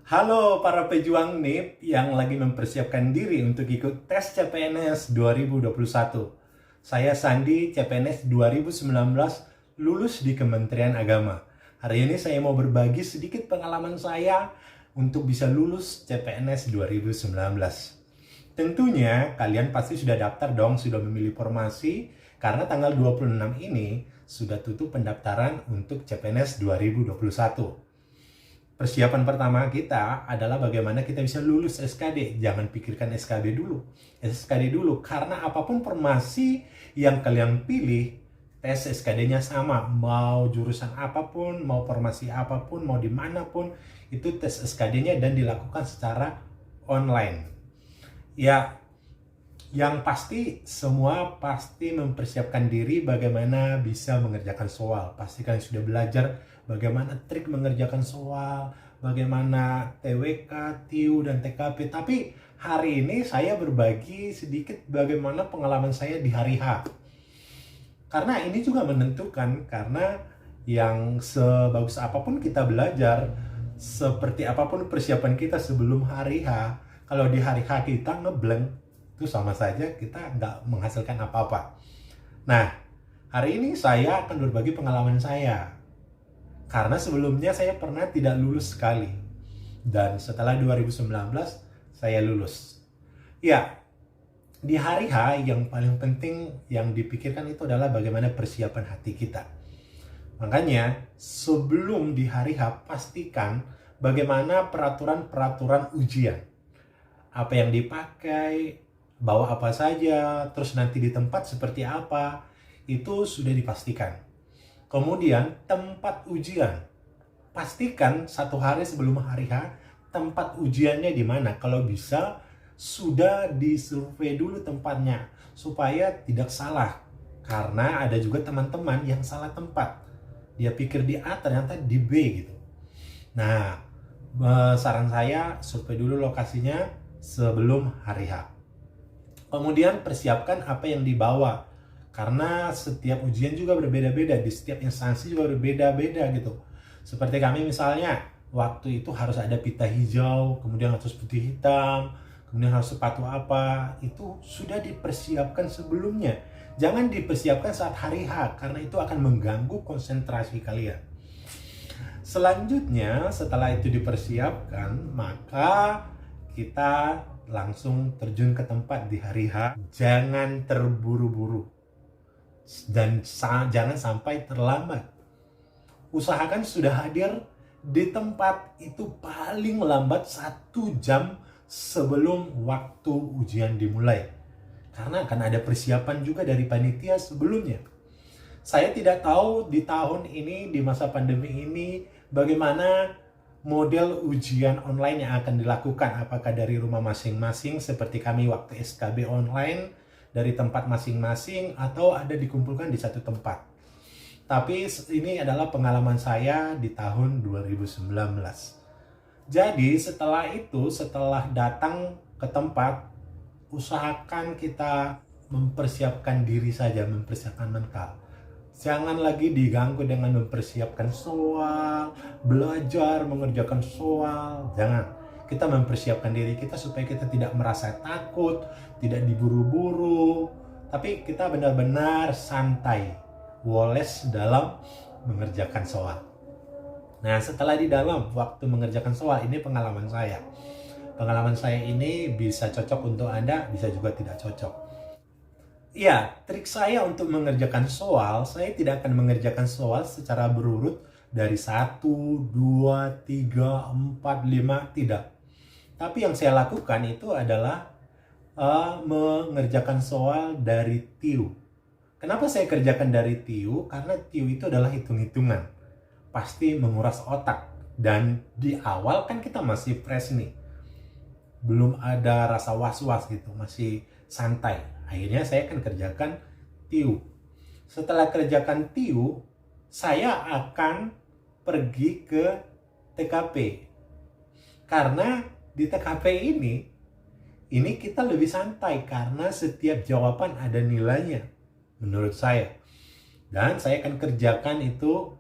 Halo para pejuang NIP yang lagi mempersiapkan diri untuk ikut tes CPNS 2021. Saya Sandi, CPNS 2019, lulus di Kementerian Agama. Hari ini saya mau berbagi sedikit pengalaman saya untuk bisa lulus CPNS 2019. Tentunya kalian pasti sudah daftar dong, sudah memilih formasi, karena tanggal 26 ini sudah tutup pendaftaran untuk CPNS 2021. Persiapan pertama kita adalah bagaimana kita bisa lulus SKD. Jangan pikirkan SKB dulu. SKD dulu, karena apapun formasi yang kalian pilih, tes SKD-nya sama. Mau jurusan apapun, mau formasi apapun, mau dimanapun, itu tes SKD-nya dan dilakukan secara online. Ya, yang pasti semua pasti mempersiapkan diri bagaimana bisa mengerjakan soal. Pasti kalian sudah belajar bagaimana trik mengerjakan soal, bagaimana TWK, TIU, dan TKP. Tapi hari ini saya berbagi sedikit bagaimana pengalaman saya di hari H. Karena ini juga menentukan, karena yang sebagus apapun kita belajar, seperti apapun persiapan kita sebelum hari H, kalau di hari H kita ngeblank, itu sama saja kita nggak menghasilkan apa-apa. Nah, hari ini saya akan berbagi pengalaman saya. Karena sebelumnya saya pernah tidak lulus sekali. Dan setelah 2019, saya lulus. Ya, di hari H yang paling penting yang dipikirkan itu adalah bagaimana persiapan hati kita. Makanya, sebelum di hari H, pastikan bagaimana peraturan-peraturan ujian. Apa yang dipakai, bawa apa saja, terus nanti di tempat seperti apa, itu sudah dipastikan. Kemudian tempat ujian, pastikan 1 hari sebelum hari H tempat ujiannya di mana. Kalau bisa sudah disurvei dulu tempatnya supaya tidak salah, karena ada juga teman-teman yang salah tempat. Dia pikir di A ternyata di B gitu. Nah, saran saya survei dulu lokasinya sebelum hari H. Kemudian persiapkan apa yang dibawa, karena setiap ujian juga berbeda-beda, di setiap instansi juga berbeda-beda gitu. Seperti kami misalnya, waktu itu harus ada pita hijau, kemudian harus putih hitam, kemudian harus sepatu apa, itu sudah dipersiapkan sebelumnya. Jangan dipersiapkan saat hari H, karena itu akan mengganggu konsentrasi kalian. Selanjutnya, setelah itu dipersiapkan, maka kita langsung terjun ke tempat di hari H. Jangan terburu-buru dan jangan sampai terlambat. Usahakan sudah hadir di tempat itu paling lambat 1 jam sebelum waktu ujian dimulai, karena akan ada persiapan juga dari panitia sebelumnya. Saya tidak tahu di tahun ini, di masa pandemi ini, bagaimana model ujian online yang akan dilakukan. Apakah dari rumah masing-masing seperti kami waktu SKB online, dari tempat masing-masing, atau ada dikumpulkan di satu tempat. Tapi ini adalah pengalaman saya di tahun 2019. Jadi setelah itu, setelah datang ke tempat, usahakan kita mempersiapkan diri saja, mempersiapkan mental. Jangan lagi diganggu dengan mempersiapkan soal, belajar, mengerjakan soal. Jangan. Kita mempersiapkan diri kita supaya kita tidak merasa takut, tidak diburu-buru, tapi kita benar-benar santai, woles dalam mengerjakan soal. Nah, setelah di dalam waktu mengerjakan soal, ini pengalaman saya. Pengalaman saya ini bisa cocok untuk Anda, bisa juga tidak cocok. Ya, trik saya untuk mengerjakan soal, saya tidak akan mengerjakan soal secara berurut dari 1, 2, 3, 4, 5, tidak. Tapi yang saya lakukan itu adalah mengerjakan soal dari TIU. Kenapa saya kerjakan dari TIU? Karena TIU itu adalah hitung-hitungan. Pasti menguras otak. Dan di awal kan kita masih fresh nih. Belum ada rasa was-was gitu, masih santai. Akhirnya saya akan kerjakan TIU. Setelah kerjakan TIU, saya akan pergi ke TKP. Karena di TKP ini kita lebih santai karena setiap jawaban ada nilainya menurut saya. Dan saya akan kerjakan itu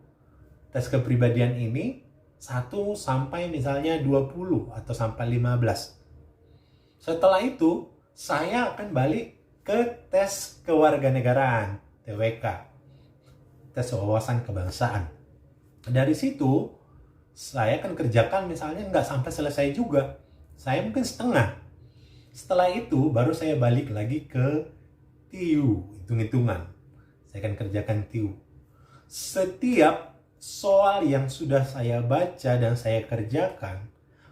tes kepribadian ini 1 sampai misalnya 20 atau sampai 15. Setelah itu, saya akan balik ke tes kewarganegaraan, TWK, tes wawasan kebangsaan. Dari situ, saya akan kerjakan misalnya nggak sampai selesai juga. Saya mungkin setengah. Setelah itu, baru saya balik lagi ke TIU, hitung-hitungan. Saya akan kerjakan TIU. Setiap soal yang sudah saya baca dan saya kerjakan,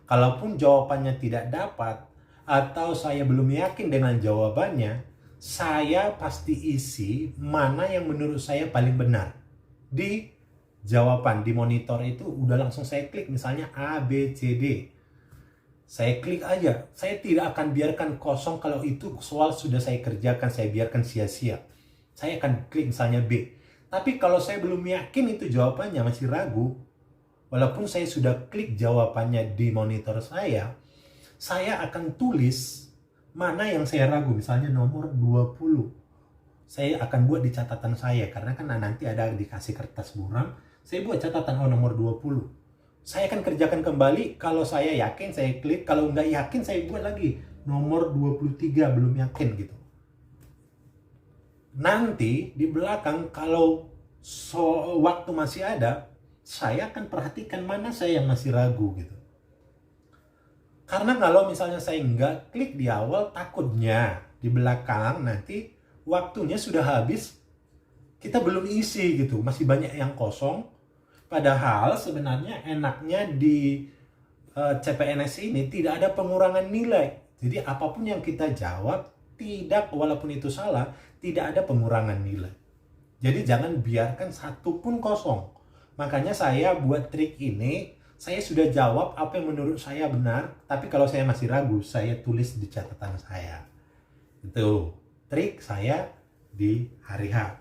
kalaupun jawabannya tidak dapat, atau saya belum yakin dengan jawabannya, saya pasti isi mana yang menurut saya paling benar. Di jawaban, di monitor itu udah langsung saya klik, misalnya A, B, C, D. Saya klik aja, saya tidak akan biarkan kosong kalau itu soal sudah saya kerjakan, saya biarkan sia-sia. Saya akan klik misalnya B. Tapi kalau saya belum yakin itu jawabannya, masih ragu, walaupun saya sudah klik jawabannya di monitor saya akan tulis mana yang saya ragu, misalnya nomor 20. Saya akan buat di catatan saya, karena kan nanti ada dikasih kertas buram, saya buat catatan, oh nomor 20. Saya akan kerjakan kembali, kalau saya yakin saya klik, kalau nggak yakin saya buat lagi, nomor 23 belum yakin gitu. Nanti di belakang kalau waktu masih ada, saya akan perhatikan mana saya yang masih ragu gitu. Karena kalau misalnya saya nggak klik di awal, takutnya di belakang nanti waktunya sudah habis, kita belum isi gitu, masih banyak yang kosong. Padahal sebenarnya enaknya di CPNS ini tidak ada pengurangan nilai. Jadi apapun yang kita jawab, tidak, walaupun itu salah, tidak ada pengurangan nilai. Jadi jangan biarkan satu pun kosong. Makanya saya buat trik ini, saya sudah jawab apa yang menurut saya benar, tapi kalau saya masih ragu, saya tulis di catatan saya. Itu trik saya di hari H.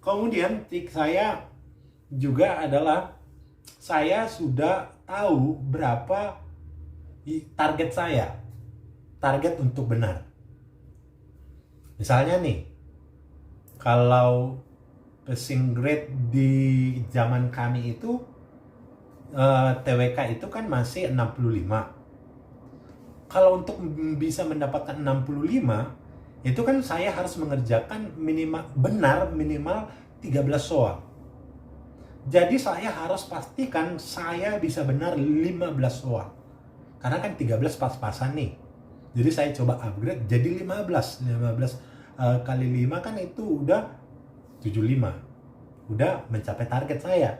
Kemudian trik saya juga adalah, saya sudah tahu berapa target saya, target untuk benar. Misalnya nih, kalau passing grade di zaman kami itu, TWK itu kan masih 65. Kalau untuk bisa mendapatkan 65, itu kan saya harus mengerjakan minimal 13 soal. Jadi saya harus pastikan saya bisa benar 15 soal. Karena kan 13 pas-pasan nih. Jadi saya coba upgrade jadi 15 kali 5 kan itu udah 75. Udah mencapai target saya.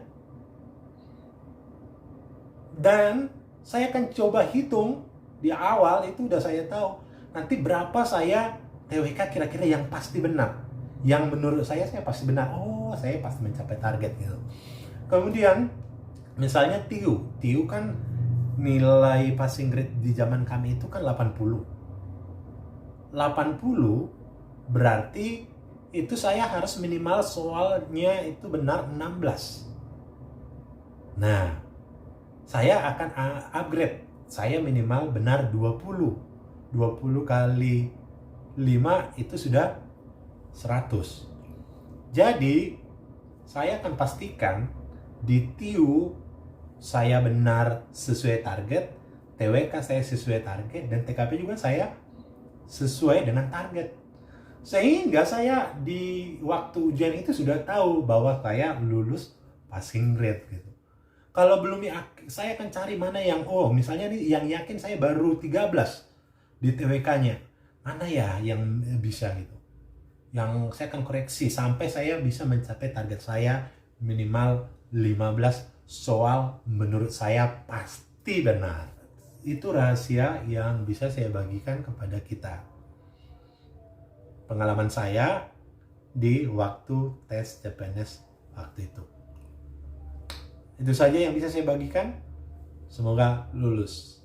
Dan saya akan coba hitung di awal, itu udah saya tahu nanti berapa saya TWK kira-kira yang pasti benar. Yang menurut saya pasti benar. Oh, saya pasti mencapai target gitu. Kemudian misalnya TIU kan nilai passing grade di zaman kami itu kan 80. 80 berarti itu saya harus minimal soalnya itu benar 16. Nah, saya akan upgrade. Saya minimal benar 20. 20 kali 5 itu sudah 100. Jadi, saya akan pastikan di TIU saya benar sesuai target, TWK saya sesuai target, dan TKP juga saya sesuai dengan target. Sehingga saya di waktu ujian itu sudah tahu bahwa saya lulus passing grade gitu. Kalau belum yakin, saya akan cari mana yang, misalnya nih yang yakin saya baru 13 di TWK-nya. Mana ya yang bisa gitu. Yang saya akan koreksi sampai saya bisa mencapai target saya minimal 15 soal menurut saya pasti benar. Itu rahasia yang bisa saya bagikan kepada kita. Pengalaman saya di waktu tes CPNS waktu itu. Itu saja yang bisa saya bagikan. Semoga lulus.